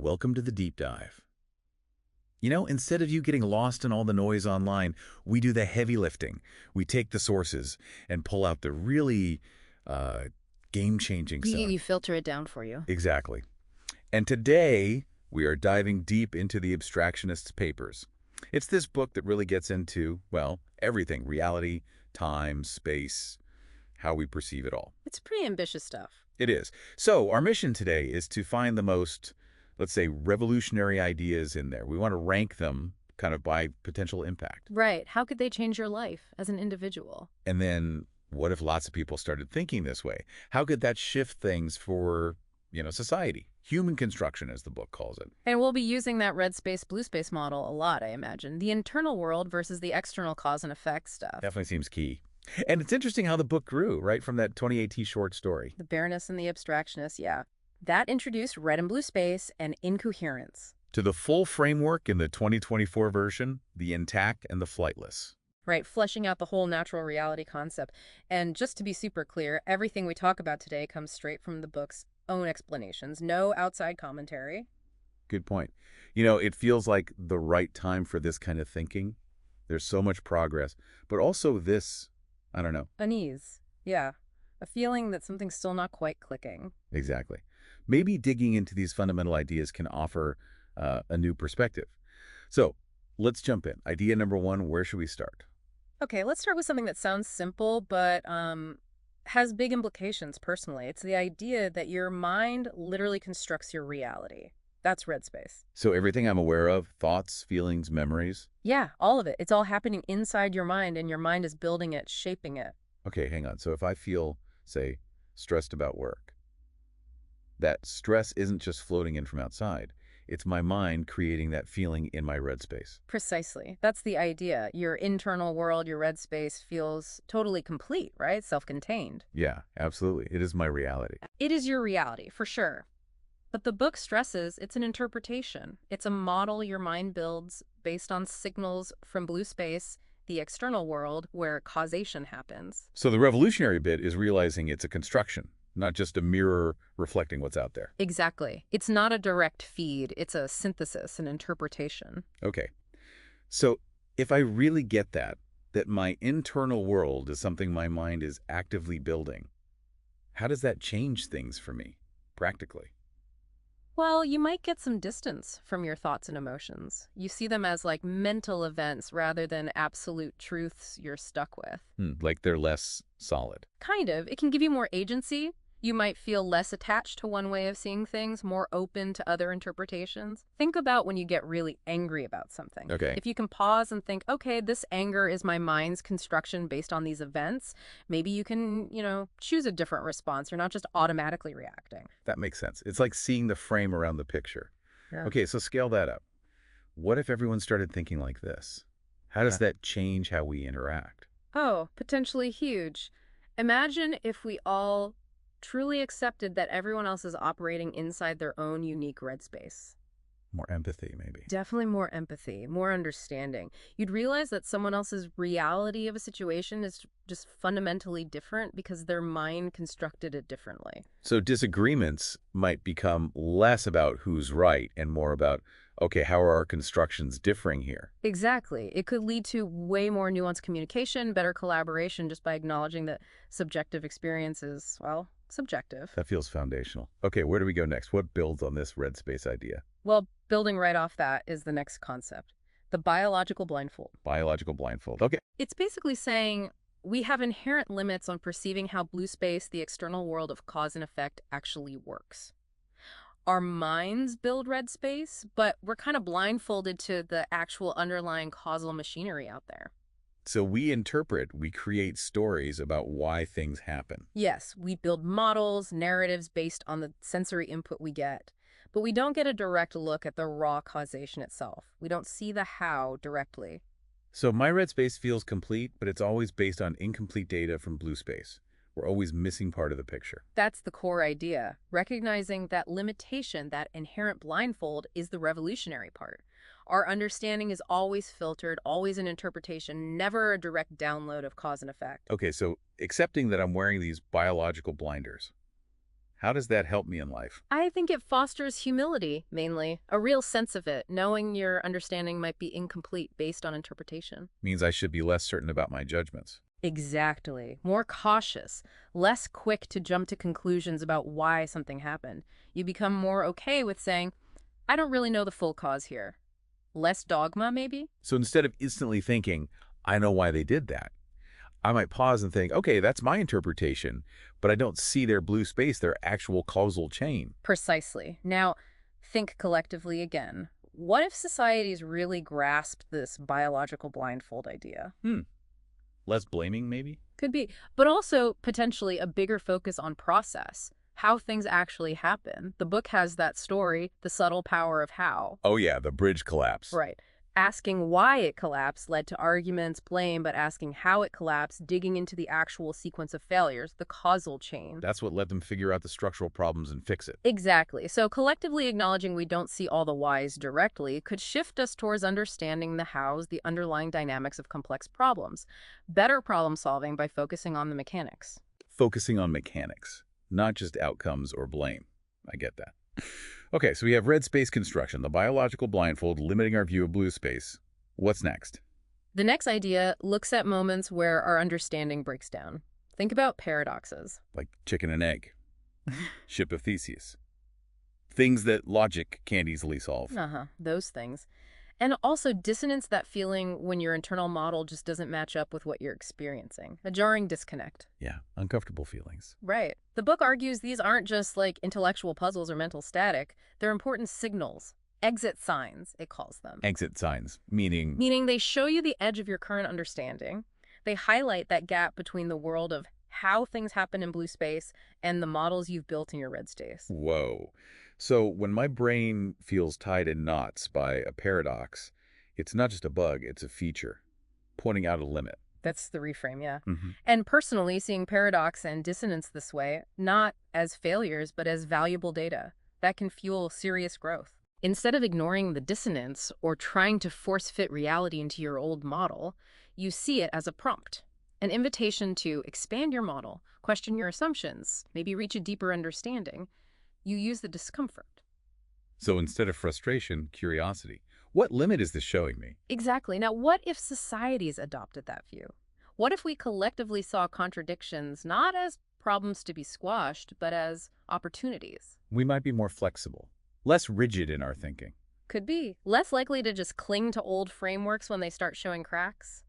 Welcome to the deep dive. Instead of you getting lost in all the noise online, we do the heavy lifting. We take the sources and pull out the really game-changing stuff. We filter it down for you. Exactly. And today, we are diving deep into the Abstractionist's papers. It's this book that really gets into, well, everything: reality, time, space, how we perceive it all. It's pretty ambitious stuff. It is. So our mission today is to find the most, let's say, revolutionary ideas in there. We want to rank them kind of by potential impact. Right. How could they change your life as an individual? And then what if lots of people started thinking this way? How could that shift things for, society? Human construction, as the book calls it. And we'll be using that red space, blue space model a lot, I imagine. The internal world versus the external cause and effect stuff. Definitely seems key. And it's interesting how the book grew, right, from that 2018 short story. The Baroness and the Abstractionist, yeah. That introduced red and blue space and incoherence. To the full framework in the 2024 version, the intact and the flightless. Right, fleshing out the whole natural reality concept. And just to be super clear, everything we talk about today comes straight from the book's own explanations. No outside commentary. Good point. It feels like the right time for this kind of thinking. There's so much progress, but also this, I don't know. Unease. Yeah. A feeling that something's still not quite clicking. Exactly. Maybe digging into these fundamental ideas can offer a new perspective. So let's jump in. Idea number one, where should we start? Okay, let's start with something that sounds simple, but has big implications personally. It's the idea that your mind literally constructs your reality. That's red space. So everything I'm aware of, thoughts, feelings, memories? Yeah, all of it. It's all happening inside your mind, and your mind is building it, shaping it. Okay, hang on. So if I feel, say, stressed about work, that stress isn't just floating in from outside. It's my mind creating that feeling in my red space. Precisely. That's the idea. Your internal world, your red space, feels totally complete, right? Self-contained. Yeah, absolutely. It is my reality. It is your reality, for sure. But the book stresses it's an interpretation. It's a model your mind builds based on signals from blue space, the external world, where causation happens. So the revolutionary bit is realizing it's a construction, not just a mirror reflecting what's out there. Exactly. It's not a direct feed. It's a synthesis, an interpretation. Okay. So if I really get that my internal world is something my mind is actively building, how does that change things for me, practically? Well, you might get some distance from your thoughts and emotions. You see them as like mental events rather than absolute truths you're stuck with. Like they're less solid. Kind of. It can give you more agency. You might feel less attached to one way of seeing things, more open to other interpretations. Think about when you get really angry about something. Okay. If you can pause and think, okay, this anger is my mind's construction based on these events, maybe you can, choose a different response. You're not just automatically reacting. That makes sense. It's like seeing the frame around the picture. Yeah. Okay, so scale that up. What if everyone started thinking like this? How does that change how we interact? Oh, potentially huge. Imagine if we all truly accepted that everyone else is operating inside their own unique red space. More empathy, maybe. Definitely more empathy, more understanding. You'd realize that someone else's reality of a situation is just fundamentally different because their mind constructed it differently. So disagreements might become less about who's right and more about, okay, how are our constructions differing here? Exactly. It could lead to way more nuanced communication, better collaboration, just by acknowledging that subjective experience is, well, subjective. That feels foundational. Okay, where do we go next? What builds on this red space idea? Well, building right off that is the next concept, the biological blindfold. Biological blindfold. Okay. It's basically saying we have inherent limits on perceiving how blue space, the external world of cause and effect, actually works. Our minds build red space, but we're kind of blindfolded to the actual underlying causal machinery out there. So we interpret, we create stories about why things happen. Yes, we build models, narratives based on the sensory input we get. But we don't get a direct look at the raw causation itself. We don't see the how directly. So my red space feels complete, but it's always based on incomplete data from blue space. We're always missing part of the picture. That's the core idea. Recognizing that limitation, that inherent blindfold, is the revolutionary part. Our understanding is always filtered, always an interpretation, never a direct download of cause and effect. Okay, so accepting that I'm wearing these biological blinders, How does that help me in life? I think it fosters humility, mainly, a real sense of it, knowing your understanding might be incomplete based on interpretation. Means I should be less certain about my judgments. Exactly. More cautious, less quick to jump to conclusions about why something happened. You become more okay with saying, I don't really know the full cause here. Less dogma, maybe? So instead of instantly thinking, I know why they did that, I might pause and think, okay, that's my interpretation, but I don't see their blue space, their actual causal chain. Precisely. Now, think collectively again. What if societies really grasped this biological blindfold idea? Less blaming, maybe? Could be. But also, potentially, a bigger focus on process, how things actually happen. The book has that story, The Subtle Power of How. Oh yeah, the bridge collapse. Right. Asking why it collapsed led to arguments, blame, but asking how it collapsed, digging into the actual sequence of failures, the causal chain. That's what let them figure out the structural problems and fix it. Exactly. So collectively acknowledging we don't see all the whys directly could shift us towards understanding the hows, the underlying dynamics of complex problems. Better problem solving by focusing on the mechanics. Focusing on mechanics, not just outcomes or blame. I get that. Okay, so we have red space construction, the biological blindfold limiting our view of blue space. What's next? The next idea looks at moments where our understanding breaks down. Think about paradoxes. Like chicken and egg, ship of Theseus. Things that logic can't easily solve. Those things. And also dissonance, that feeling when your internal model just doesn't match up with what you're experiencing. A jarring disconnect. Yeah, uncomfortable feelings. Right. The book argues these aren't just like intellectual puzzles or mental static. They're important signals. Exit signs, it calls them. Exit signs, meaning? Meaning they show you the edge of your current understanding. They highlight that gap between the world of how things happen in blue space and the models you've built in your red space. Whoa. So when my brain feels tied in knots by a paradox, it's not just a bug, it's a feature, pointing out a limit. That's the reframe, yeah. Mm-hmm. And personally, seeing paradox and dissonance this way, not as failures, but as valuable data, that can fuel serious growth. Instead of ignoring the dissonance or trying to force-fit reality into your old model, you see it as a prompt, an invitation to expand your model, question your assumptions, maybe reach a deeper understanding. You use the discomfort. So instead of frustration, curiosity. What limit is this showing me? Exactly. Now, what if societies adopted that view? What if we collectively saw contradictions not as problems to be squashed, but as opportunities? We might be more flexible, less rigid in our thinking. Could be. Less likely to just cling to old frameworks when they start showing cracks.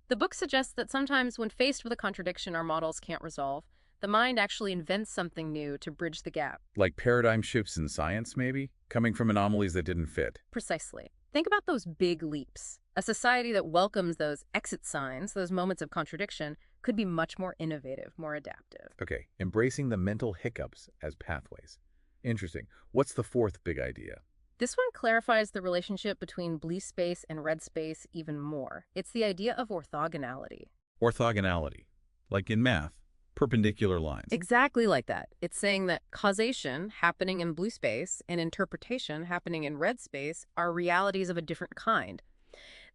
The book suggests that sometimes when faced with a contradiction our models can't resolve, the mind actually invents something new to bridge the gap. Like paradigm shifts in science, maybe? Coming from anomalies that didn't fit. Precisely. Think about those big leaps. A society that welcomes those exit signs, those moments of contradiction, could be much more innovative, more adaptive. Okay, embracing the mental hiccups as pathways. Interesting. What's the fourth big idea? This one clarifies the relationship between blue space and red space even more. It's the idea of orthogonality. Orthogonality. Like in math. Perpendicular lines. Exactly like that. It's saying that causation happening in blue space and interpretation happening in red space are realities of a different kind.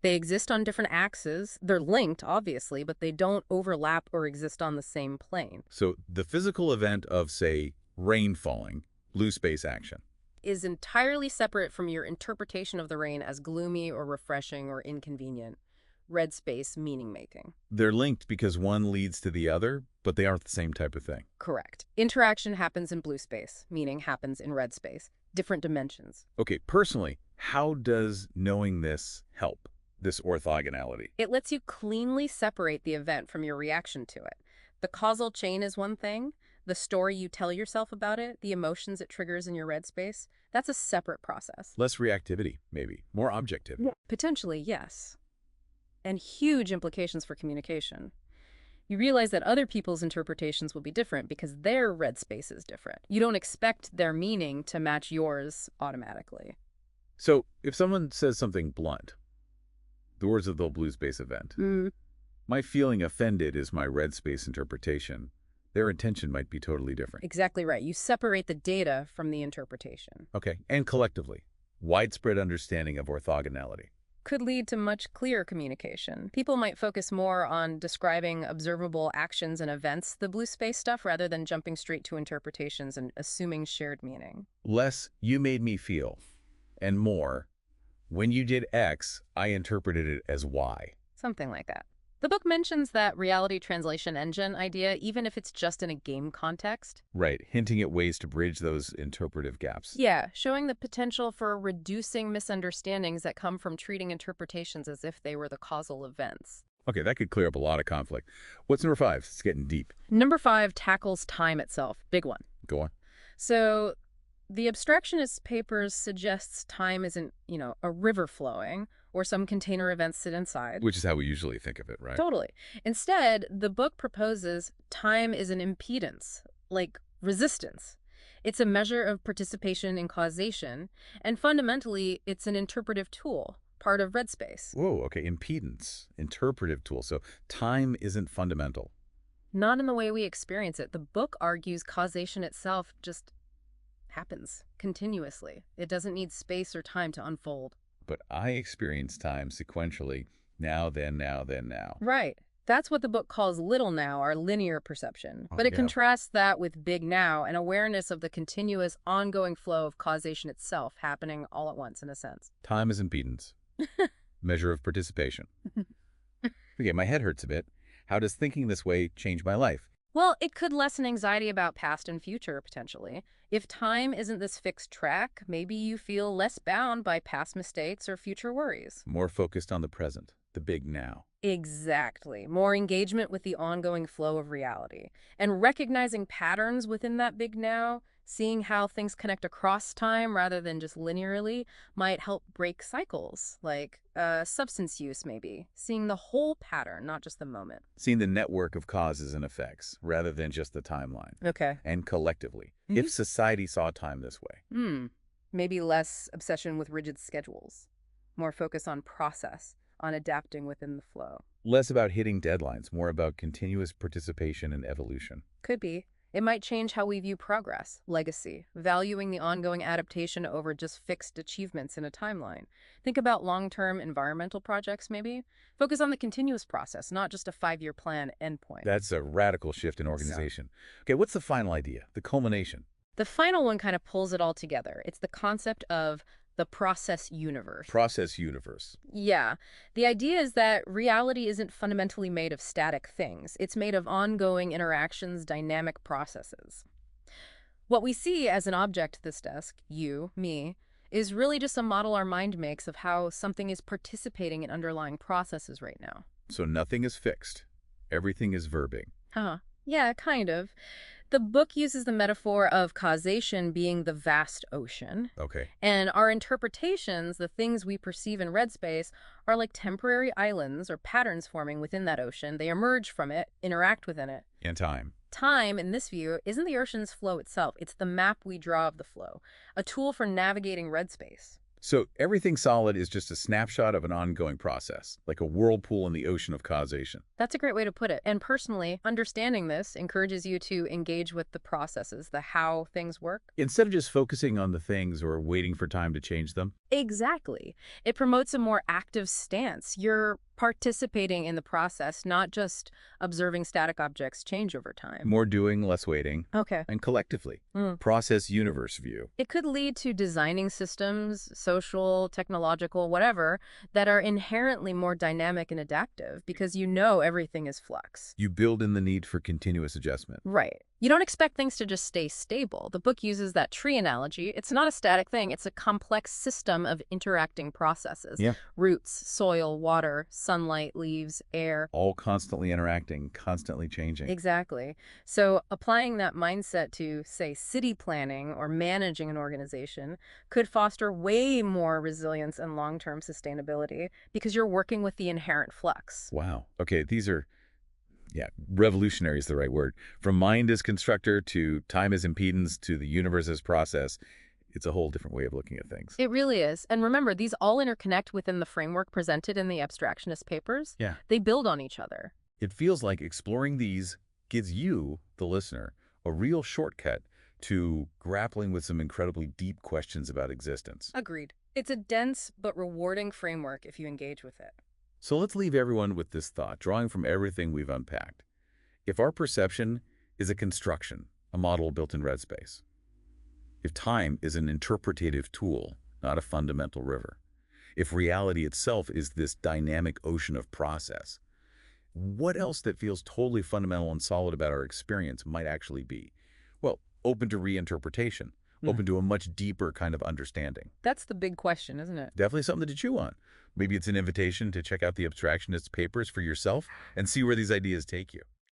They exist on different axes. They're linked, obviously, but they don't overlap or exist on the same plane. So the physical event of, say, rain falling, blue space action, is entirely separate from your interpretation of the rain as gloomy or refreshing or inconvenient. Red space meaning-making. They're linked because one leads to the other, but they aren't the same type of thing. Correct. Interaction happens in blue space, meaning happens in red space. Different dimensions. Okay, personally, how does knowing this help, this orthogonality? It lets you cleanly separate the event from your reaction to it. The causal chain is one thing. The story you tell yourself about it, the emotions it triggers in your red space, that's a separate process. Less reactivity, maybe. More objectivity. Yeah. Potentially, yes. And huge implications for communication. You realize that other people's interpretations will be different because their red space is different. You don't expect their meaning to match yours automatically. So if someone says something blunt, the words of the blue space event, my feeling offended is my red space interpretation. Their intention might be totally different. Exactly right. You separate the data from the interpretation. Okay, and collectively, widespread understanding of orthogonality. could lead to much clearer communication. People might focus more on describing observable actions and events, the blue space stuff, rather than jumping straight to interpretations and assuming shared meaning. Less, you made me feel, and more, when you did X, I interpreted it as Y. Something like that. The book mentions that reality translation engine idea, even if it's just in a game context. Right, hinting at ways to bridge those interpretive gaps. Yeah, showing the potential for reducing misunderstandings that come from treating interpretations as if they were the causal events. Okay, that could clear up a lot of conflict. What's number 5? It's getting deep. Number 5 tackles time itself. Big one. Go on. So the Abstractionist papers suggests time isn't, a river flowing or some container events sit inside. Which is how we usually think of it, right? Totally. Instead, the book proposes time is an impedance, like resistance. It's a measure of participation in causation, and fundamentally, it's an interpretive tool, part of red space. Whoa, okay, impedance, interpretive tool. So time isn't fundamental. Not in the way we experience it. The book argues causation itself just happens continuously. It doesn't need space or time to unfold. But I experience time sequentially, now, then, now, then, now. Right. That's what the book calls little now, our linear perception. But it contrasts that with big now, an awareness of the continuous, ongoing flow of causation itself happening all at once, in a sense. Time is impedance. Measure of participation. Okay, my head hurts a bit. How does thinking this way change my life? Well, it could lessen anxiety about past and future, potentially. If time isn't this fixed track, maybe you feel less bound by past mistakes or future worries. More focused on the present, the big now. Exactly. More engagement with the ongoing flow of reality. And recognizing patterns within that big now, seeing how things connect across time rather than just linearly, might help break cycles, like substance use maybe. Seeing the whole pattern, not just the moment. Seeing the network of causes and effects rather than just the timeline. Okay. And collectively, if society saw time this way. Maybe less obsession with rigid schedules. More focus on process, on adapting within the flow. Less about hitting deadlines, more about continuous participation and evolution. Could be. It might change how we view progress, legacy, valuing the ongoing adaptation over just fixed achievements in a timeline. Think about long-term environmental projects, maybe. Focus on the continuous process, not just a 5-year plan endpoint. That's a radical shift in organization. Okay, what's the final idea, the culmination? The final one kind of pulls it all together. It's the concept of the process universe. Process universe. Yeah. The idea is that reality isn't fundamentally made of static things. It's made of ongoing interactions, dynamic processes. What we see as an object at this desk, you, me, is really just a model our mind makes of how something is participating in underlying processes right now. So nothing is fixed. Everything is verbing. Yeah, kind of. The book uses the metaphor of causation being the vast ocean. Okay. And our interpretations, the things we perceive in red space, are like temporary islands or patterns forming within that ocean. They emerge from it, interact within it. And time. Time, in this view, isn't the ocean's flow itself. It's the map we draw of the flow, a tool for navigating red space. So everything solid is just a snapshot of an ongoing process, like a whirlpool in the ocean of causation. That's a great way to put it. And personally, understanding this encourages you to engage with the processes, the how things work. Instead of just focusing on the things or waiting for time to change them. Exactly. It promotes a more active stance. You're participating in the process, not just observing static objects change over time. More doing, less waiting. Okay. And collectively. Process universe view. It could lead to designing systems, social, technological, whatever, that are inherently more dynamic and adaptive because you know everything is flux. You build in the need for continuous adjustment. Right. You don't expect things to just stay stable. The book uses that tree analogy. It's not a static thing. It's a complex system of interacting processes. Yeah. Roots, soil, water, sunlight, leaves, air. All constantly interacting, constantly changing. Exactly. So applying that mindset to, say, city planning or managing an organization could foster way more resilience and long-term sustainability because you're working with the inherent flux. Wow. Okay, these are... Yeah, revolutionary is the right word. From mind as constructor to time as impedance to the universe as process, it's a whole different way of looking at things. It really is. And remember, these all interconnect within the framework presented in the Abstractionist papers. Yeah. They build on each other. It feels like exploring these gives you, the listener, a real shortcut to grappling with some incredibly deep questions about existence. Agreed. It's a dense but rewarding framework if you engage with it. So let's leave everyone with this thought, drawing from everything we've unpacked. If our perception is a construction, a model built in red space, if time is an interpretative tool, not a fundamental river, if reality itself is this dynamic ocean of process, what else that feels totally fundamental and solid about our experience might actually be? Well, open to reinterpretation, open to a much deeper kind of understanding. That's the big question, isn't it? Definitely something to chew on. Maybe it's an invitation to check out the Abstractionist's papers for yourself and see where these ideas take you.